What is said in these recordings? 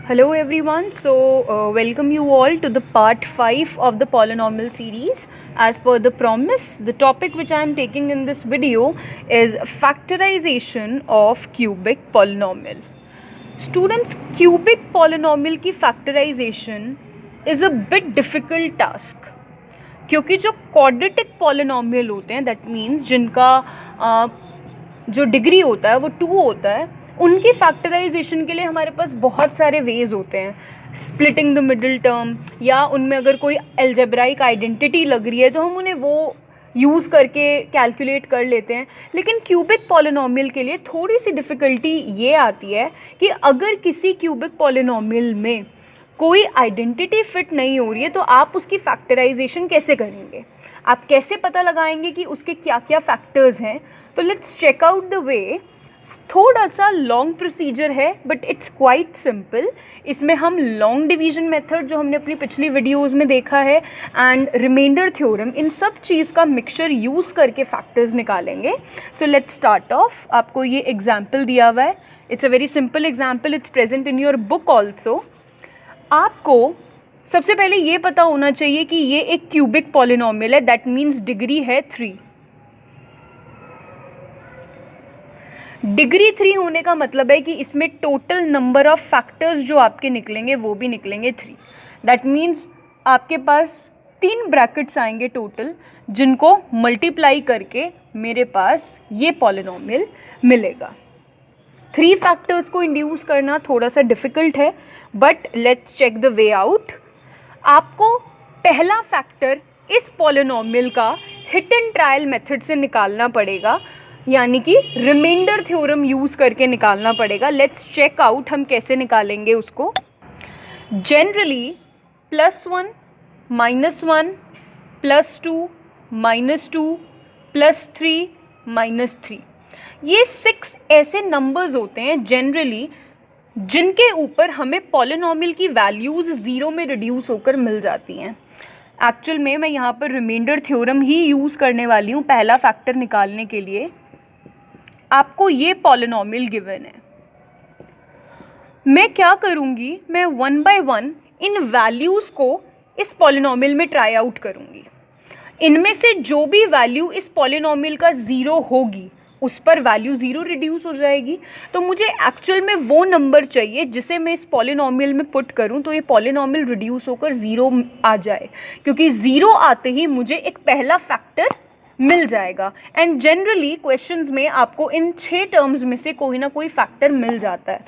Hello everyone, welcome you all to the part 5 of the polynomial series. As per the promise, the topic which I am taking in this video is factorization of cubic polynomial. Students, cubic polynomial की factorization is a bit difficult task क्योंकि जो quadratic polynomial होते हैं, that means जिनका जो degree होता है वो 2 होता है, उनकी फैक्टराइजेशन के लिए हमारे पास बहुत सारे वेज होते हैं. स्प्लिटिंग द मिडिल टर्म, या उनमें अगर कोई अलजेब्राइक आइडेंटिटी लग रही है तो हम उन्हें वो यूज़ करके कैलकुलेट कर लेते हैं. लेकिन क्यूबिक पॉलिनोमियल के लिए थोड़ी सी डिफ़िकल्टी ये आती है कि अगर किसी क्यूबिक पॉलिनोमियल में कोई आइडेंटिटी फिट नहीं हो रही है तो आप उसकी फैक्टराइजेशन कैसे करेंगे, आप कैसे पता लगाएंगे कि उसके क्या क्या फैक्टर्स हैं. तो let's check out the way. थोड़ा सा लॉन्ग प्रोसीजर है बट इट्स क्वाइट सिंपल. इसमें हम लॉन्ग डिवीजन मेथड जो हमने अपनी पिछली वीडियोस में देखा है एंड रिमाइंडर थ्योरम, इन सब चीज़ का मिक्सचर यूज़ करके फैक्टर्स निकालेंगे. सो लेट्स स्टार्ट ऑफ. आपको ये एग्जाम्पल दिया हुआ है. It's a very simple example. It's present in your book also. आपको सबसे पहले ये पता होना चाहिए कि ये एक क्यूबिक पॉलिनोमियल है. दैट मीन्स डिग्री है 3. डिग्री 3 होने का मतलब है कि इसमें टोटल नंबर ऑफ फैक्टर्स जो आपके निकलेंगे वो भी निकलेंगे 3. दैट मीन्स आपके पास 3 ब्रैकेट्स आएंगे टोटल, जिनको मल्टीप्लाई करके मेरे पास ये पॉलिनोमियल मिलेगा. 3 फैक्टर्स को इंड्यूस करना थोड़ा सा डिफिकल्ट है, but let's check the way out. आपको पहला फैक्टर इस पॉलिनोमियल का हिट एंड ट्रायल मेथड से निकालना पड़ेगा, यानी कि रिमाइंडर थ्योरम यूज़ करके निकालना पड़ेगा. लेट्स चेक आउट हम कैसे निकालेंगे उसको. जनरली +1 -1 +2 -2 +3 -3, ये 6 ऐसे नंबर्स होते हैं जनरली जिनके ऊपर हमें पॉलिनोमियल की वैल्यूज़ 0 में रिड्यूस होकर मिल जाती हैं. एक्चुअल में मैं यहाँ पर रिमाइंडर थ्योरम ही यूज़ करने वाली हूँ पहला फैक्टर निकालने के लिए. आपको ये पॉलिनोमियल गिवन है. मैं क्या करूँगी, मैं 1 बाय 1 इन वैल्यूज़ को इस पॉलिनोमियल में ट्राई आउट करूँगी. इनमें से जो भी वैल्यू इस पॉलिनोमियल का 0 होगी उस पर वैल्यू 0 रिड्यूस हो जाएगी. तो मुझे एक्चुअल में वो नंबर चाहिए जिसे मैं इस पॉलिनोमियल में पुट करूं तो ये पॉलिनोमियल रिड्यूस होकर 0 आ जाए, क्योंकि 0 आते ही मुझे एक पहला फैक्टर मिल जाएगा. एंड जनरली क्वेश्चंस में आपको इन 6 टर्म्स में से कोई ना कोई फैक्टर मिल जाता है.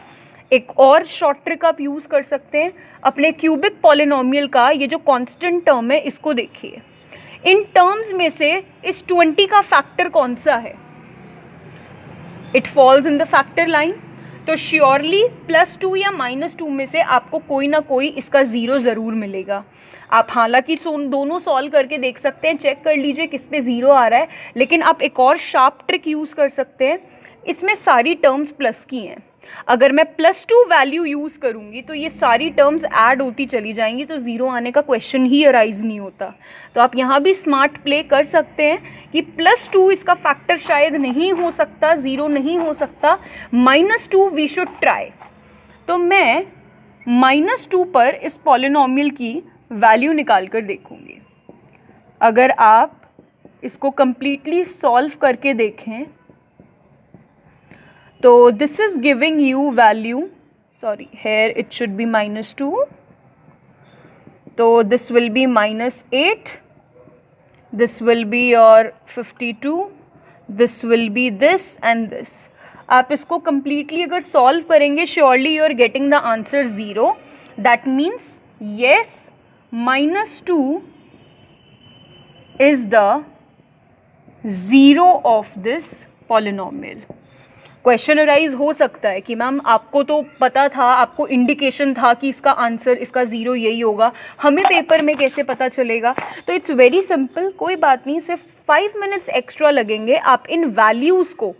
एक और शॉर्ट ट्रिक आप यूज़ कर सकते हैं. अपने क्यूबिक पॉलिनोमियल का ये जो कांस्टेंट टर्म है इसको देखिए. इन टर्म्स में से इस 20 का फैक्टर कौन सा है? It falls in the factor line. तो श्योरली +2 या -2 में से आपको कोई ना कोई इसका 0 ज़रूर मिलेगा. आप हालांकि दोनों सॉल्व करके देख सकते हैं, चेक कर लीजिए किस पे 0 आ रहा है. लेकिन आप एक और शार्प ट्रिक यूज़ कर सकते हैं. इसमें सारी टर्म्स प्लस की हैं. अगर मैं +2 वैल्यू यूज़ करूँगी तो ये सारी टर्म्स ऐड होती चली जाएंगी, तो 0 आने का क्वेश्चन ही अराइज नहीं होता. तो आप यहाँ भी स्मार्ट प्ले कर सकते हैं कि +2 इसका फैक्टर शायद नहीं हो सकता, 0 नहीं हो सकता. -2 वी शुड ट्राई. तो मैं -2 पर इस पॉलिनोमियल की वैल्यू निकाल कर देखूँगी. अगर आप इसको कंप्लीटली सॉल्व करके देखें तो this is giving you value, sorry, here it should be -2, so this will be -8, this will be your 52, this will be this and this. आप इसको completely अगर solve करेंगे surely you are getting the answer 0. That means yes, -2 is the 0 of this polynomial. Question arise हो सकता है कि ma'am आपको तो पता था, आपको इंडिकेशन था कि इसका आंसर, इसका 0 यही होगा, हमें पेपर में कैसे पता चलेगा? तो इट्स वेरी सिंपल. कोई बात नहीं, सिर्फ 5 मिनट्स एक्स्ट्रा लगेंगे. आप इन वैल्यूज़ को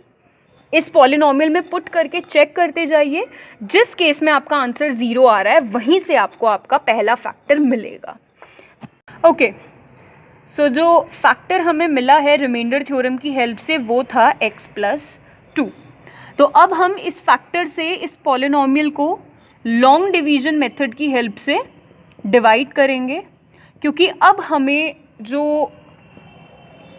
इस पॉलिनोमियल में पुट करके चेक करते जाइए. जिस केस में आपका आंसर 0 आ रहा है वहीं से आपको आपका पहला फैक्टर मिलेगा. ओके, सो जो फैक्टर हमें मिला है रिमाइंडर थ्योरम की हेल्प से वो था x + 2. तो अब हम इस फैक्टर से इस पॉलिनोमियल को लॉन्ग डिवीजन मेथड की हेल्प से डिवाइड करेंगे, क्योंकि अब हमें जो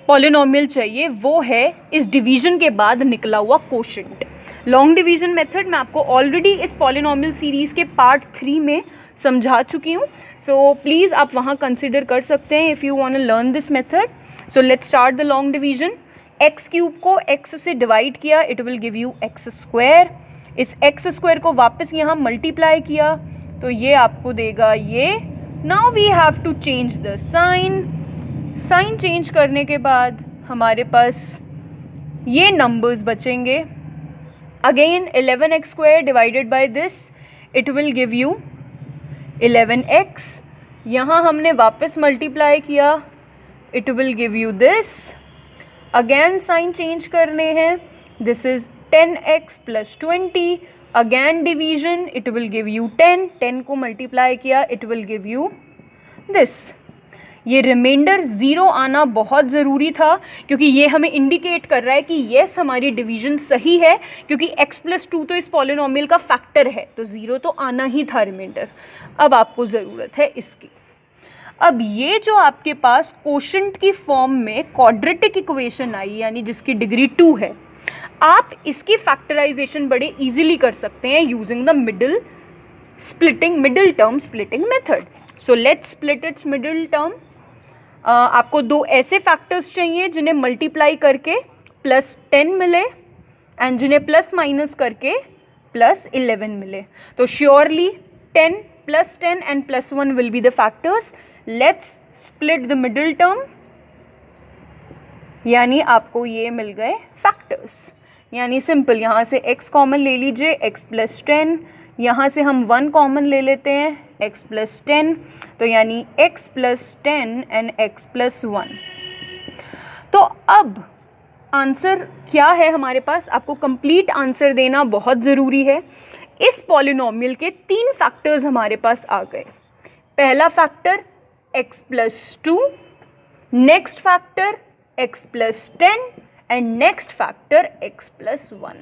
पॉलिनोमियल चाहिए वो है इस डिवीजन के बाद निकला हुआ कोशेंट। लॉन्ग डिवीजन मेथड मैं आपको ऑलरेडी इस पॉलिनोमियल सीरीज के पार्ट 3 में समझा चुकी हूँ, सो प्लीज़ आप वहाँ कंसिडर कर सकते हैं if you want to learn this method. So let's start the long division. X cube को एक्स से डिवाइड किया, it will give you x square. इस एक्स स्क्वायर को वापस यहाँ मल्टीप्लाई किया तो ये आपको देगा ये। Now we have to change the sign. Sign change करने के बाद हमारे पास ये नंबर्स बचेंगे। Again 11x square divided by this, it will give you 11x। यहाँ हमने वापस मल्टीप्लाई किया, it will give you this. Again sign change करने हैं, this is 10x plus 20। Again division, it will give you 10। 10 को multiply किया, it will give you this. ये reminder 0 आना बहुत ज़रूरी था, क्योंकि ये हमें इंडिकेट कर रहा है कि येस हमारी डिवीजन सही है, क्योंकि x प्लस 2 तो इस पॉलिनोमियल का फैक्टर है, तो 0 तो आना ही था रिमाइंडर। अब आपको ज़रूरत है इसकी। अब ये जो आपके पास कोशेंट की फॉर्म में क्वाड्रेटिक इक्वेशन आई, यानी जिसकी डिग्री 2 है, आप इसकी फैक्टराइजेशन बड़े इजीली कर सकते हैं using the middle term splitting method. So let's split it's middle term. आपको दो ऐसे फैक्टर्स चाहिए जिन्हें मल्टीप्लाई करके प्लस 10 मिले एंड जिन्हें प्लस माइनस करके प्लस 11 मिले। तो surely 10 plus 10 and plus 1 will be the factors. Let's split the middle term, यानी आपको ये मिल गए फैक्टर्स। यानी सिंपल, यहाँ से x कॉमन ले लीजिए, x प्लस 10। यहाँ से हम 1 कॉमन ले लेते हैं, x प्लस 10। तो यानी x plus 10 and x plus 1। तो अब आंसर क्या है हमारे पास, आपको कंप्लीट आंसर देना बहुत ज़रूरी है। इस पॉलिनोमियल के 3 फैक्टर्स हमारे पास आ गए। पहला factor x plus 2, next factor x plus 10 and next factor x plus 1।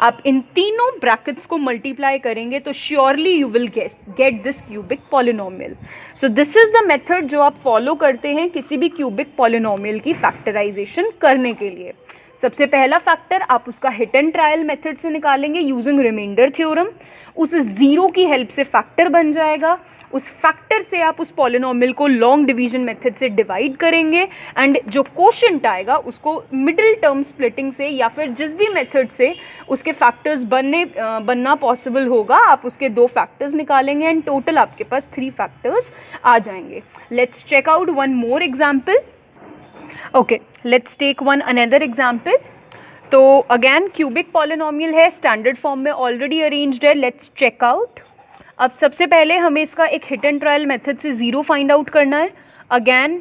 आप इन तीनों ब्रैकेट्स को मल्टीप्लाई करेंगे तो surely you will get this cubic polynomial. So this is the method जो आप फॉलो करते हैं किसी भी क्यूबिक पॉलिनोमियल की फैक्टराइजेशन करने के लिए। सबसे पहला फैक्टर आप उसका हिट एंड ट्रायल मेथड से निकालेंगे यूजिंग रिमाइंडर थ्योरम। उस जीरो की हेल्प से फैक्टर बन जाएगा। उस फैक्टर से आप उस पॉलिनोमियल को लॉन्ग डिवीजन मेथड से डिवाइड करेंगे एंड जो कोशेंट आएगा उसको मिडिल टर्म स्प्लिटिंग से या फिर जिस भी मेथड से उसके फैक्टर्स बनना पॉसिबल होगा, आप उसके 2 फैक्टर्स निकालेंगे एंड टोटल आपके पास 3 फैक्टर्स आ जाएंगे। Let's check out one more example. Okay, let's take one another example. तो अगेन क्यूबिक पॉलिनोमियल है, स्टैंडर्ड फॉर्म में ऑलरेडी अरेंज्ड है। Let's check out. अब सबसे पहले हमें इसका एक हिट एंड ट्रायल मेथड से 0 फाइंड आउट करना है। अगेन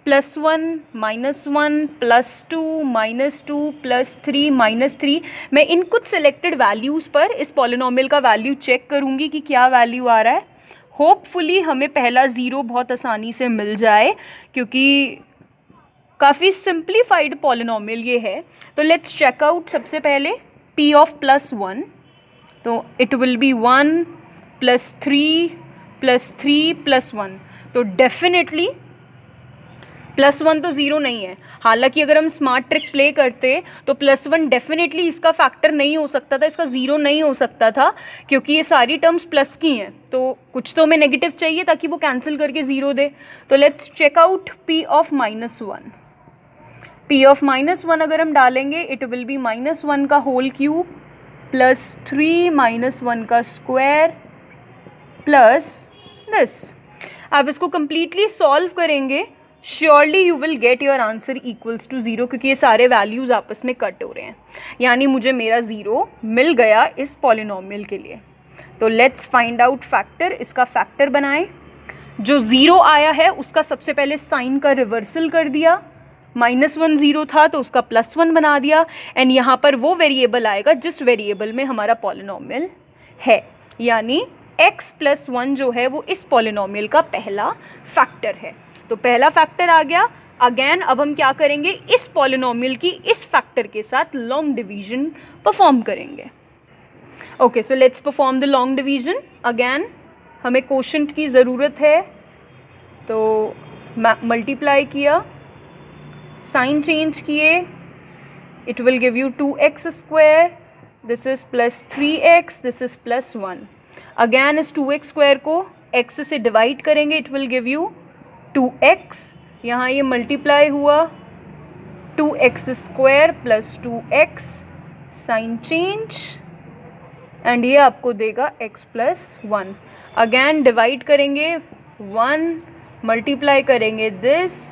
+1 -1 +2 -2 +3 -3। मैं इन कुछ सिलेक्टेड वैल्यूज़ पर इस पॉलिनोमियल का वैल्यू चेक करूंगी कि क्या वैल्यू आ रहा है। होपफुली हमें पहला 0 बहुत आसानी से मिल जाए, क्योंकि काफ़ी सिंप्लीफाइड पॉलिनोमियल ये है। तो लेट्स चेक आउट। सबसे पहले p ऑफ +1, तो इट विल बी 1 +3 +3 +1। तो डेफिनेटली +1 तो 0 नहीं है। हालांकि अगर हम स्मार्ट ट्रिक प्ले करते तो +1 डेफिनेटली इसका फैक्टर नहीं हो सकता था, इसका 0 नहीं हो सकता था, क्योंकि ये सारी टर्म्स प्लस की हैं। तो कुछ तो हमें नेगेटिव चाहिए ताकि वो कैंसिल करके 0 दे। तो let's check out p of -1। p of -1 अगर हम डालेंगे इट विल बी -1 का होल क्यूब +3 -1 का स्क्वायर प्लस दिस। आप इसको कंप्लीटली सॉल्व करेंगे, surely you will get your answer equals to 0, क्योंकि ये सारे वैल्यूज़ आपस में कट हो रहे हैं। यानी मुझे मेरा 0 मिल गया इस पॉलिनोमियल के लिए। तो लेट्स फाइंड आउट फैक्टर। इसका फैक्टर बनाएं। जो 0 आया है उसका सबसे पहले साइन का रिवर्सल कर दिया। -1 0 था तो उसका +1 बना दिया एंड यहाँ पर वो वेरिएबल आएगा जिस वेरिएबल में हमारा पॉलिनोमियल है, यानी x प्लस 1 जो है वो इस पॉलिनोमियल का पहला फैक्टर है। तो पहला फैक्टर आ गया। अगेन अब हम क्या करेंगे, इस पॉलिनोमियल की इस फैक्टर के साथ लॉन्ग डिवीजन परफॉर्म करेंगे। Okay, so let's perform the long division again. हमें कोशेंट की ज़रूरत है, तो मल्टीप्लाई किया, साइन चेंज किए, it will give you 2x square. This is plus 3x, this is plus 1. Again इस 2x स्क्वायर को x से डिवाइड करेंगे, it will give you 2x. यहाँ ये मल्टीप्लाई हुआ, 2x square plus 2x, sign change, and ये आपको देगा x प्लस 1. अगैन डिवाइड करेंगे, 1 मल्टीप्लाई करेंगे दिस,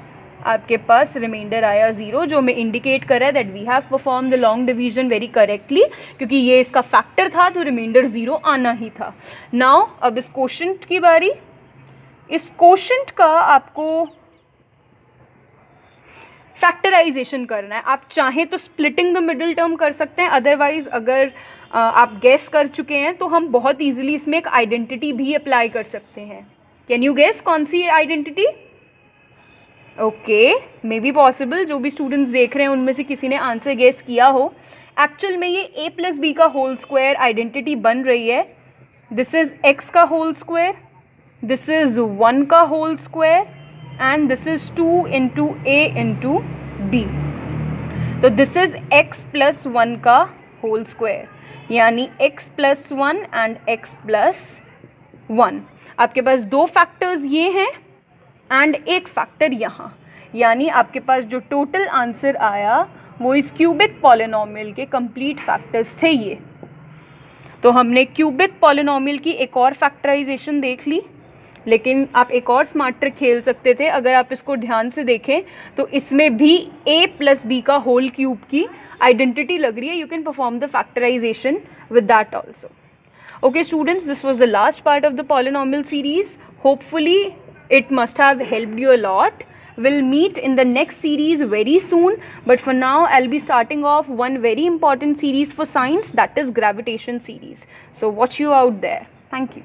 आपके पास रिमाइंडर आया 0, जो मैं इंडिकेट कर रहा है that we have perform the long division very correctly, क्योंकि ये इसका फैक्टर था तो रिमाइंडर 0 आना ही था. नाउ अब इस कोशेंट की बारी. इस कोशेंट का आपको फैक्टराइजेशन करना है. आप चाहें तो स्प्लिटिंग द मिडिल टर्म कर सकते हैं, अदरवाइज अगर आप गेस कर चुके हैं तो हम बहुत इजीली इसमें एक आइडेंटिटी भी अप्लाई कर सकते हैं. कैन यू गेस कौन सी identity? Okay, may be possible जो भी स्टूडेंट्स देख रहे हैं उनमें से किसी ने आंसर गेस किया हो. एक्चुअल में ये a प्लस बी का होल स्क्वायर आइडेंटिटी बन रही है. दिस इज x का होल स्क्वायर, दिस इज 1 का whole square, and this is 2 into a into b. तो दिस इज x प्लस 1 का होल स्क्वायर, यानी x plus 1 and x plus 1. आपके पास दो फैक्टर्स ये हैं एंड एक फैक्टर यहाँ, यानी आपके पास जो टोटल आंसर आया वो इस क्यूबिक पॉलिनोमियल के कंप्लीट फैक्टर्स थे ये. तो हमने क्यूबिक पॉलिनोमियल की एक और फैक्टराइजेशन देख ली, लेकिन आप एक और स्मार्ट ट्रिक खेल सकते थे. अगर आप इसको ध्यान से देखें तो इसमें भी a प्लस बी का होल क्यूब की आइडेंटिटी लग रही है. You can perform the factorization with that also. Okay students, this was the last part of the polynomial series. Hopefully it must have helped you a lot. We'll meet in the next series very soon, but for now I'll be starting off one very important series for science, that is gravitation series. So watch you out there. Thank you.